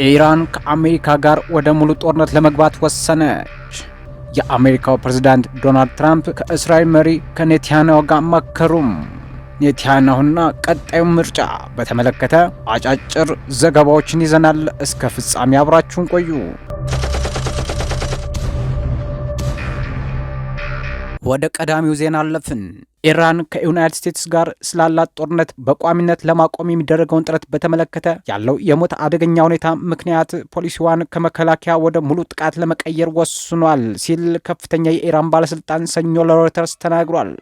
ኢራን ከአሜሪካ ጋር ወደ ሙሉ ጦርነት ለመግባት ወሰነች። የአሜሪካው ፕሬዝዳንት ዶናልድ ትራምፕ ከእስራኤል መሪ ከኔታንያሁ ጋር መከሩም። ኔታንያሁና ቀጣዩ ምርጫ በተመለከተ አጫጭር ዘገባዎችን ይዘናል። እስከ ፍጻሜ አብራችሁን ቆዩ። ወደ ቀዳሚው ዜና አለፍን። ኢራን ከዩናይትድ ስቴትስ ጋር ስላላት ጦርነት በቋሚነት ለማቆም የሚደረገውን ጥረት በተመለከተ ያለው የሞት አደገኛ ሁኔታ ምክንያት ፖሊሲዋን ከመከላከያ ወደ ሙሉ ጥቃት ለመቀየር ወስኗል ሲል ከፍተኛ የኢራን ባለስልጣን ሰኞ ለሮይተርስ ተናግሯል።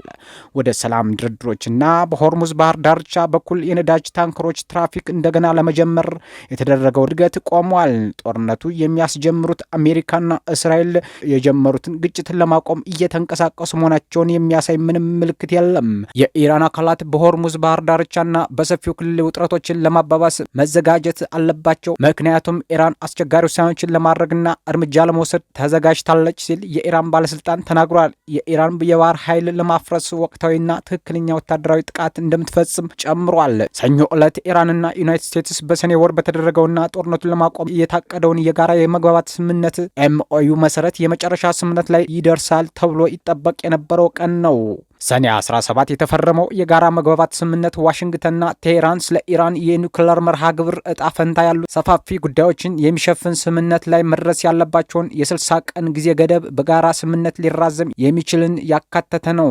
ወደ ሰላም ድርድሮችና በሆርሙዝ ባህር ዳርቻ በኩል የነዳጅ ታንከሮች ትራፊክ እንደገና ለመጀመር የተደረገው እድገት ቆሟል። ጦርነቱ የሚያስጀምሩት አሜሪካና እስራኤል የጀመሩትን ግጭትን ለማቆም እየተንቀሳቀሱ መሆናቸውን የሚያሳይ ምንም ምልክት የለም። የኢራን አካላት በሆርሙዝ ባህር ዳርቻና በሰፊው ክልል ውጥረቶችን ለማባባስ መዘጋጀት አለባቸው፣ ምክንያቱም ኢራን አስቸጋሪ ውሳኔዎችን ለማድረግና እርምጃ ለመውሰድ ተዘጋጅታለች ሲል የኢራን ባለስልጣን ተናግሯል። የኢራን የባህር ኃይል ለማፍረስ ወቅታዊና ትክክለኛ ወታደራዊ ጥቃት እንደምትፈጽም ጨምሯል። ሰኞ ዕለት ኢራንና ዩናይትድ ስቴትስ በሰኔ ወር በተደረገውና ጦርነቱን ለማቆም የታቀደውን የጋራ የመግባባት ስምምነት ኤምኦዩ መሰረት የመጨረሻ ስምምነት ላይ ይደርሳል ተብሎ ይጠበቅ የነበረው ቀን ነው። ሰኔ 17 የተፈረመው የጋራ መግባባት ስምምነት ዋሽንግተንና ቴሄራን ስለ ኢራን የኒውክሌር መርሃ ግብር እጣ ፈንታ ያሉ ሰፋፊ ጉዳዮችን የሚሸፍን ስምምነት ላይ መድረስ ያለባቸውን የ60 ቀን ጊዜ ገደብ በጋራ ስምምነት ሊራዘም የሚችልን ያካተተ ነው።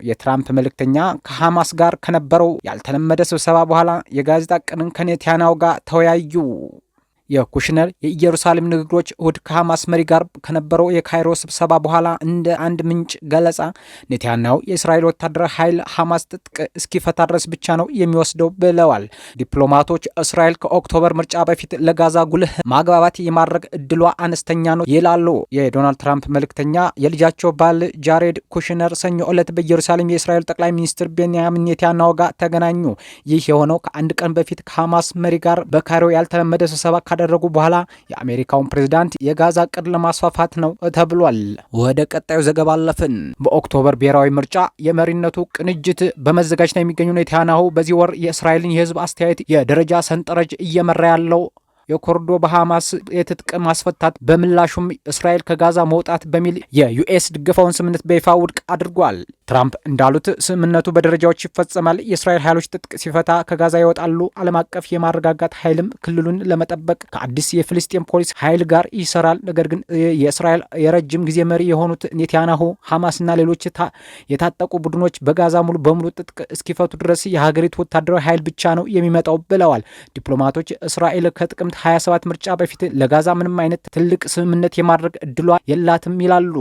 የትራምፕ መልእክተኛ ከሐማስ ጋር ከነበረው ያልተለመደ ስብሰባ በኋላ የጋዜጣ ቀንን ከኔታንያሁ ጋር ተወያዩ። የኩሽነር የኢየሩሳሌም ንግግሮች እሁድ ከሐማስ መሪ ጋር ከነበረው የካይሮ ስብሰባ በኋላ እንደ አንድ ምንጭ ገለጻ ኔታንያሁ የእስራኤል ወታደራዊ ኃይል ሐማስ ትጥቅ እስኪፈታ ድረስ ብቻ ነው የሚወስደው ብለዋል። ዲፕሎማቶች እስራኤል ከኦክቶበር ምርጫ በፊት ለጋዛ ጉልህ ማግባባት የማድረግ እድሏ አነስተኛ ነው ይላሉ። የዶናልድ ትራምፕ መልእክተኛ የልጃቸው ባል ጃሬድ ኩሽነር ሰኞ ዕለት በኢየሩሳሌም የእስራኤል ጠቅላይ ሚኒስትር ቤንያሚን ኔታንያሁ ጋር ተገናኙ። ይህ የሆነው ከአንድ ቀን በፊት ከሐማስ መሪ ጋር በካይሮ ያልተለመደ ስብሰባ ካደረጉ በኋላ የአሜሪካውን ፕሬዝዳንት የጋዛ እቅድ ለማስፋፋት ነው ተብሏል። ወደ ቀጣዩ ዘገባ አለፍን። በኦክቶበር ብሔራዊ ምርጫ የመሪነቱ ቅንጅት በመዘጋጀት ላይ የሚገኙ ኔታንያሁ በዚህ ወር የእስራኤልን የህዝብ አስተያየት የደረጃ ሰንጠረዥ እየመራ ያለው የኮርዶ በሐማስ የትጥቅ ማስፈታት በምላሹም እስራኤል ከጋዛ መውጣት በሚል የዩኤስ ድገፋውን ስምምነት በይፋ ውድቅ አድርጓል። ትራምፕ እንዳሉት ስምምነቱ በደረጃዎች ይፈጸማል። የእስራኤል ኃይሎች ትጥቅ ሲፈታ ከጋዛ ይወጣሉ። ዓለም አቀፍ የማረጋጋት ኃይልም ክልሉን ለመጠበቅ ከአዲስ የፍልስጤም ፖሊስ ኃይል ጋር ይሰራል። ነገር ግን የእስራኤል የረጅም ጊዜ መሪ የሆኑት ኔታንያሁ ሐማስና ሌሎች የታጠቁ ቡድኖች በጋዛ ሙሉ በሙሉ ትጥቅ እስኪፈቱ ድረስ የሀገሪቱ ወታደራዊ ኃይል ብቻ ነው የሚመጣው ብለዋል። ዲፕሎማቶች እስራኤል ከጥቅምት 27 ምርጫ በፊት ለጋዛ ምንም አይነት ትልቅ ስምምነት የማድረግ እድሏ የላትም ይላሉ።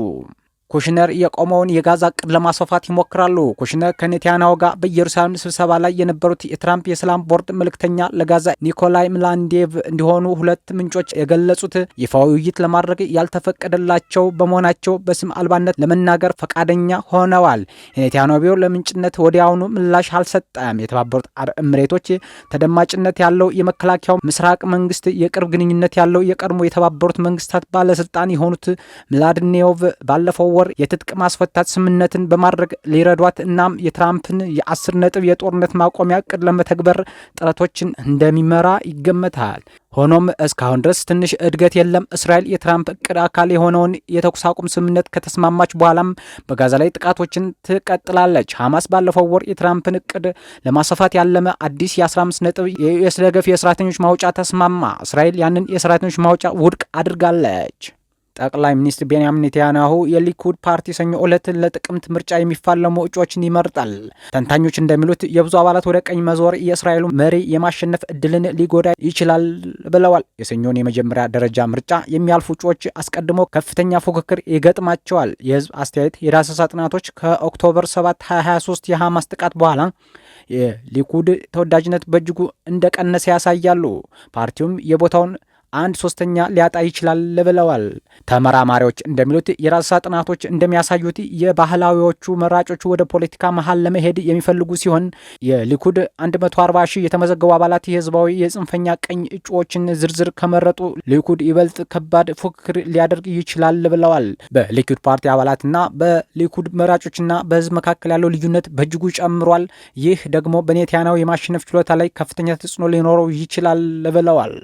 ኩሽነር የቆመውን የጋዛ እቅድ ለማስፋፋት ይሞክራሉ። ኩሽነር ከኔታንያሁ ጋር በኢየሩሳሌም ስብሰባ ላይ የነበሩት የትራምፕ የሰላም ቦርድ መልእክተኛ ለጋዛ ኒኮላይ ምላንዴቭ እንዲሆኑ ሁለት ምንጮች የገለጹት ይፋዊ ውይይት ለማድረግ ያልተፈቀደላቸው በመሆናቸው በስም አልባነት ለመናገር ፈቃደኛ ሆነዋል። የኔታንያሁ ቢሮ ለምንጭነት ወዲያውኑ ምላሽ አልሰጠም። የተባበሩት አረብ ኤሚሬቶች ተደማጭነት ያለው የመከላከያው ምስራቅ መንግስት የቅርብ ግንኙነት ያለው የቀድሞ የተባበሩት መንግስታት ባለስልጣን የሆኑት ምላድኔቭ ባለፈው ወር የትጥቅ ማስፈታት ስምምነትን በማድረግ ሊረዷት እናም የትራምፕን የ10 ነጥብ የጦርነት ማቆሚያ እቅድ ለመተግበር ጥረቶችን እንደሚመራ ይገመታል። ሆኖም እስካሁን ድረስ ትንሽ እድገት የለም። እስራኤል የትራምፕ እቅድ አካል የሆነውን የተኩስ አቁም ስምምነት ከተስማማች በኋላም በጋዛ ላይ ጥቃቶችን ትቀጥላለች። ሐማስ ባለፈው ወር የትራምፕን እቅድ ለማስፋት ያለመ አዲስ የ15 ነጥብ የዩኤስ ደገፍ የሰራተኞች ማውጫ ተስማማ። እስራኤል ያንን የሰራተኞች ማውጫ ውድቅ አድርጋለች። ጠቅላይ ሚኒስትር ቤንያሚን ኔታንያሁ የሊኩድ ፓርቲ ሰኞ ዕለት ለጥቅምት ምርጫ የሚፋለሙ እጩዎችን ይመርጣል። ተንታኞች እንደሚሉት የብዙ አባላት ወደ ቀኝ መዞር የእስራኤሉ መሪ የማሸነፍ እድልን ሊጎዳ ይችላል ብለዋል። የሰኞውን የመጀመሪያ ደረጃ ምርጫ የሚያልፉ እጩዎች አስቀድሞ ከፍተኛ ፉክክር ይገጥማቸዋል። የህዝብ አስተያየት የዳሰሳ ጥናቶች ከኦክቶበር 7 2023 የሐማስ ጥቃት በኋላ የሊኩድ ተወዳጅነት በእጅጉ እንደቀነሰ ያሳያሉ። ፓርቲውም የቦታውን 1/3 ሊያጣ ይችላል ብለዋል። ተመራማሪዎች እንደሚሉት የራሳ ጥናቶች እንደሚያሳዩት የባህላዊዎቹ መራጮቹ ወደ ፖለቲካ መሀል ለመሄድ የሚፈልጉ ሲሆን የሊኩድ 140 ሺህ የተመዘገቡ አባላት የህዝባዊ የጽንፈኛ ቀኝ እጩዎችን ዝርዝር ከመረጡ ሊኩድ ይበልጥ ከባድ ፉክክር ሊያደርግ ይችላል ብለዋል። በሊኩድ ፓርቲ አባላትና በሊኩድ መራጮችና በህዝብ መካከል ያለው ልዩነት በእጅጉ ጨምሯል። ይህ ደግሞ በኔታንያሁ የማሸነፍ ችሎታ ላይ ከፍተኛ ተጽዕኖ ሊኖረው ይችላል ብለዋል።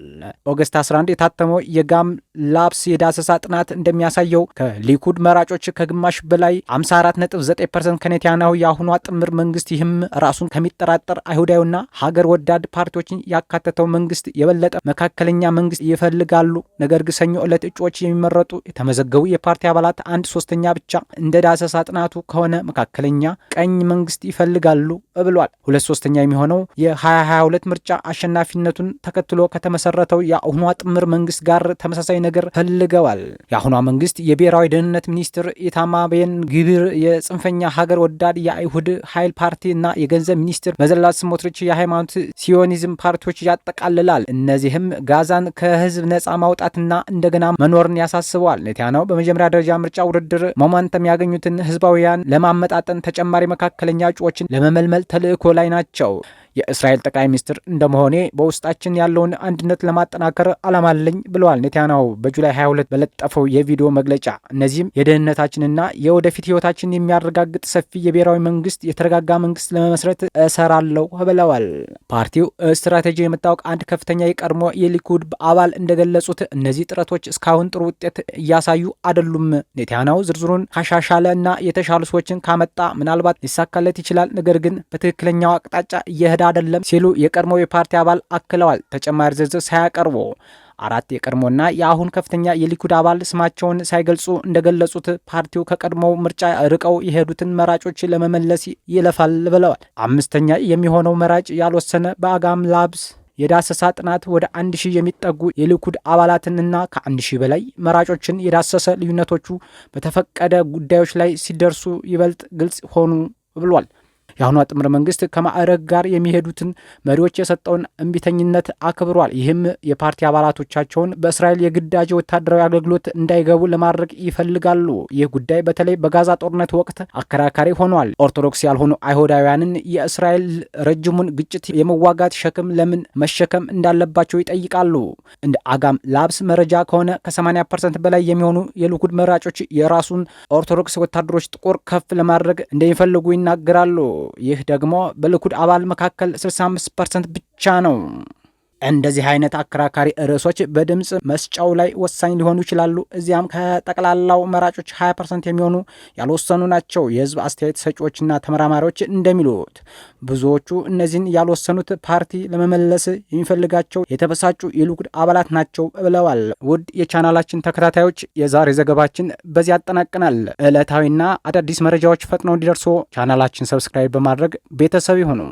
ኦገስት 11 2011 የታተመው የጋም ላብስ የዳሰሳ ጥናት እንደሚያሳየው ከሊኩድ መራጮች ከግማሽ በላይ 54.9% ከኔታንያሁ የአሁኗ ጥምር መንግስት ይህም ራሱን ከሚጠራጠር አይሁዳዊና ሀገር ወዳድ ፓርቲዎችን ያካተተው መንግስት የበለጠ መካከለኛ መንግስት ይፈልጋሉ። ነገር ግን ሰኞ ዕለት እጩዎች የሚመረጡ የተመዘገቡ የፓርቲ አባላት 1/3 ብቻ እንደ ዳሰሳ ጥናቱ ከሆነ መካከለኛ ቀኝ መንግስት ይፈልጋሉ ብሏል። 2/3 የሚሆነው የ2022 ምርጫ አሸናፊነቱን ተከትሎ ከተመሰረተው የአሁኗ ጥምር መንግስት ጋር ተመሳሳይ ነገር ፈልገዋል። የአሁኗ መንግስት የብሔራዊ ደህንነት ሚኒስትር ኢታማር ቤን ግቪር፣ የጽንፈኛ ሀገር ወዳድ የአይሁድ ኃይል ፓርቲ እና የገንዘብ ሚኒስትር በዘላል ስሞትሪች የሃይማኖት ሲዮኒዝም ፓርቲዎች ያጠቃልላል። እነዚህም ጋዛን ከህዝብ ነጻ ማውጣትና እንደገና መኖርን ያሳስበዋል። ኔታንያሁ በመጀመሪያ ደረጃ ምርጫ ውድድር ሞመንተም ያገኙትን ህዝባውያን ለማመጣጠን ተጨማሪ መካከለኛ እጩዎችን ለመመልመል ተልእኮ ላይ ናቸው። የእስራኤል ጠቅላይ ሚኒስትር እንደመሆኔ በውስጣችን ያለውን አንድነት ለማጠናከር አላማ አለኝ ብለዋል ኔታንያሁ በጁላይ 22 በለጠፈው የቪዲዮ መግለጫ። እነዚህም የደህንነታችንና የወደፊት ህይወታችን የሚያረጋግጥ ሰፊ የብሔራዊ መንግስት፣ የተረጋጋ መንግስት ለመመስረት እሰራለሁ ብለዋል። ፓርቲው ስትራቴጂ የምታወቅ አንድ ከፍተኛ የቀድሞ የሊኩድ አባል እንደገለጹት እነዚህ ጥረቶች እስካሁን ጥሩ ውጤት እያሳዩ አይደሉም። ኔታንያሁ ዝርዝሩን ካሻሻለ እና የተሻሉ ሰዎችን ካመጣ ምናልባት ሊሳካለት ይችላል፣ ነገር ግን በትክክለኛው አቅጣጫ እየሄደ አይደለም ሲሉ የቀድሞው የፓርቲ አባል አክለዋል። ተጨማሪ ዝርዝር ሳያቀርቡ 4 የቀድሞና የአሁን ከፍተኛ የሊኩድ አባል ስማቸውን ሳይገልጹ እንደገለጹት ፓርቲው ከቀድሞው ምርጫ ርቀው የሄዱትን መራጮች ለመመለስ ይለፋል ብለዋል። 5ኛ የሚሆነው መራጭ ያልወሰነ በአጋም ላብስ የዳሰሳ ጥናት ወደ 1000 የሚጠጉ የሊኩድ አባላትንና ከ1000 በላይ መራጮችን የዳሰሰ ልዩነቶቹ በተፈቀደ ጉዳዮች ላይ ሲደርሱ ይበልጥ ግልጽ ሆኑ ብሏል። የአሁኗ ጥምር መንግስት ከማዕረግ ጋር የሚሄዱትን መሪዎች የሰጠውን እምቢተኝነት አክብሯል። ይህም የፓርቲ አባላቶቻቸውን በእስራኤል የግዳጅ ወታደራዊ አገልግሎት እንዳይገቡ ለማድረግ ይፈልጋሉ። ይህ ጉዳይ በተለይ በጋዛ ጦርነት ወቅት አከራካሪ ሆኗል። ኦርቶዶክስ ያልሆኑ አይሁዳውያንን የእስራኤል ረጅሙን ግጭት የመዋጋት ሸክም ለምን መሸከም እንዳለባቸው ይጠይቃሉ። እንደ አጋም ላብስ መረጃ ከሆነ ከ80% በላይ የሚሆኑ የሊኩድ መራጮች የራሱን ኦርቶዶክስ ወታደሮች ቁጥር ከፍ ለማድረግ እንደሚፈልጉ ይናገራሉ። ይህ ደግሞ በሊኩድ አባል መካከል 65% ብቻ ነው። እንደዚህ አይነት አከራካሪ ርዕሶች በድምፅ መስጫው ላይ ወሳኝ ሊሆኑ ይችላሉ። እዚያም ከጠቅላላው መራጮች 20% የሚሆኑ ያልወሰኑ ናቸው። የህዝብ አስተያየት ሰጪዎችና ተመራማሪዎች እንደሚሉት ብዙዎቹ እነዚህን ያልወሰኑት ፓርቲ ለመመለስ የሚፈልጋቸው የተበሳጩ የሊኩድ አባላት ናቸው ብለዋል። ውድ የቻናላችን ተከታታዮች የዛሬ ዘገባችን በዚህ ያጠናቅናል። ዕለታዊና አዳዲስ መረጃዎች ፈጥነው እንዲደርሱ ቻናላችን ሰብስክራይብ በማድረግ ቤተሰብ ይሁኑ።